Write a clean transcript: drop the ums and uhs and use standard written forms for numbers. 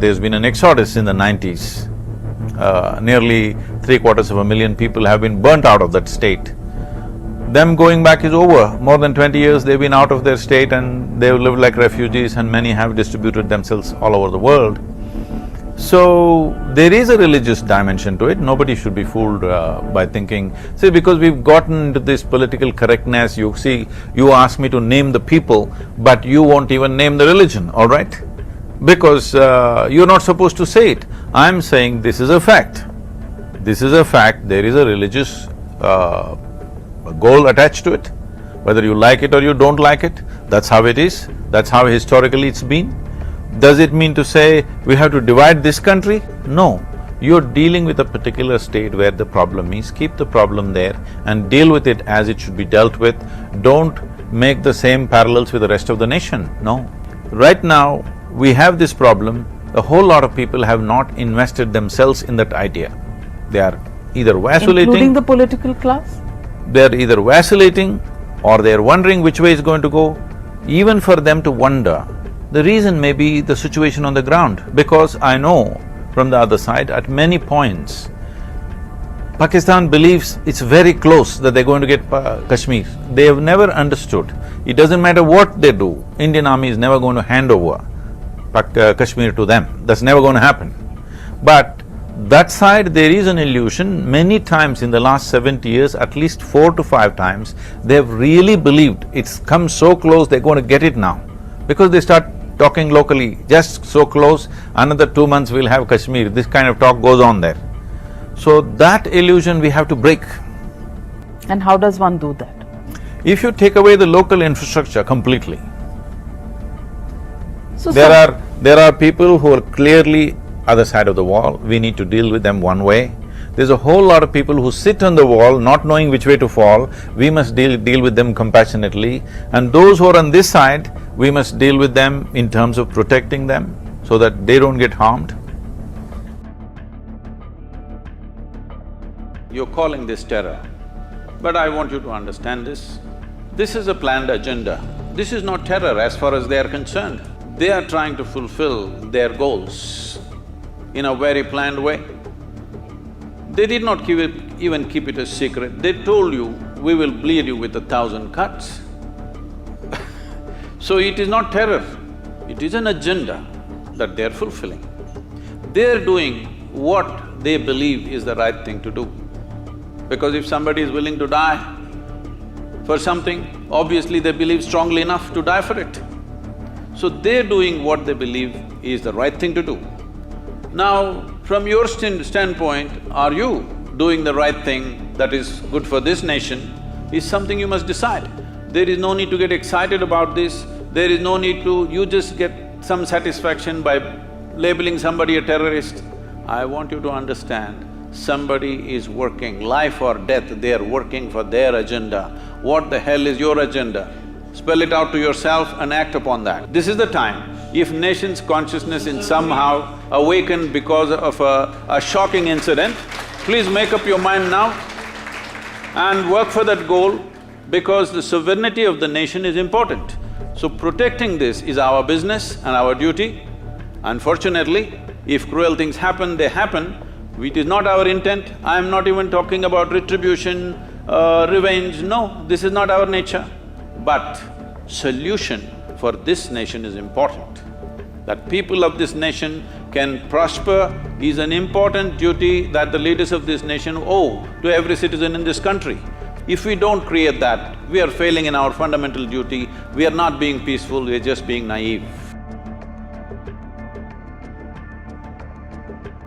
there's been an exodus in the 90s. Nearly 750,000 people have been burnt out of that state. Them going back is over. More than 20 years they've been out of their state and they've lived like refugees, and many have distributed themselves all over the world. So, there is a religious dimension to it. Nobody should be fooled by thinking… See, because we've gotten into this political correctness, you see, you ask me to name the people, but you won't even name the religion, all right? Because you're not supposed to say it. I'm saying this is a fact. This is a fact, there is a religious goal attached to it. Whether you like it or you don't like it, that's how it is, that's how historically it's been. Does it mean to say we have to divide this country? No. You're dealing with a particular state where the problem is, keep the problem there and deal with it as it should be dealt with. Don't make the same parallels with the rest of the nation, no. Right now, we have this problem, a whole lot of people have not invested themselves in that idea. They are either vacillating… Including the political class? They're either vacillating or they're wondering which way it's going to go. Even for them to wonder, the reason may be the situation on the ground, because I know from the other side, at many points, Pakistan believes it's very close that they're going to get Kashmir. They have never understood, it doesn't matter what they do, Indian army is never going to hand over Kashmir to them, that's never going to happen. But that side, there is an illusion. Many times in the last 70 years, at least 4 to 5 times, they've really believed it's come so close, they're going to get it now. Because they start talking locally, just so close, another 2 months we'll have Kashmir, this kind of talk goes on there. So that illusion we have to break. And how does one do that? If you take away the local infrastructure completely, so there are people who are clearly other side of the wall, we need to deal with them one way. There's a whole lot of people who sit on the wall not knowing which way to fall, we must deal with them compassionately. And those who are on this side, we must deal with them in terms of protecting them so that they don't get harmed. You're calling this terror, but I want you to understand this. This is a planned agenda. This is not terror as far as they are concerned. They are trying to fulfill their goals in a very planned way. They did not even keep it a secret. They told you, we will bleed you with 1,000 cuts. So it is not terror, it is an agenda that they're fulfilling. They're doing what they believe is the right thing to do. Because if somebody is willing to die for something, obviously they believe strongly enough to die for it. So they're doing what they believe is the right thing to do. Now, from your standpoint, are you doing the right thing that is good for this nation is something you must decide. There is no need to get excited about this, there is no need to… you just get some satisfaction by labeling somebody a terrorist. I want you to understand, somebody is working, life or death, they are working for their agenda. What the hell is your agenda? Spell it out to yourself and act upon that. This is the time. If nation's consciousness is somehow awakened because of a shocking incident, please make up your mind now and work for that goal, because the sovereignty of the nation is important. So protecting this is our business and our duty. Unfortunately, if cruel things happen, they happen. It is not our intent. I am not even talking about retribution, revenge, no, this is not our nature. But solution for this nation is important. That people of this nation can prosper is an important duty that the leaders of this nation owe to every citizen in this country. If we don't create that, we are failing in our fundamental duty, we are not being peaceful, we are just being naive.